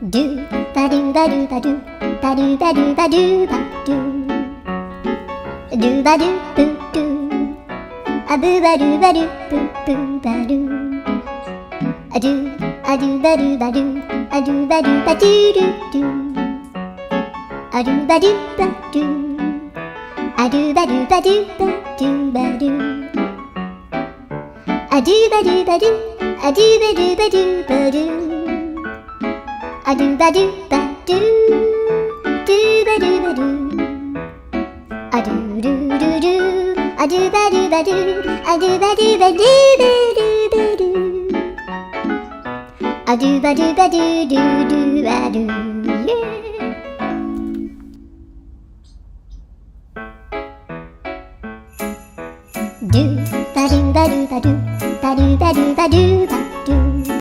Do ba do ba do ba do ba do ba do ba do ba do do ba do boo do a boo ba do ba do boo boo ba do a do ba do ba do a do ba do ba do do do a do ba do ba do a do ba do ba do ba do ba do a do ba do ba do a do ba do ba do ba do a do ba do ba do do ba do ba do a do do do do a do ba do ba do a do ba do ba do ba do ba do a do ba do ba do do do ba do yeah. Do ba do ba do ba do ba do ba do ba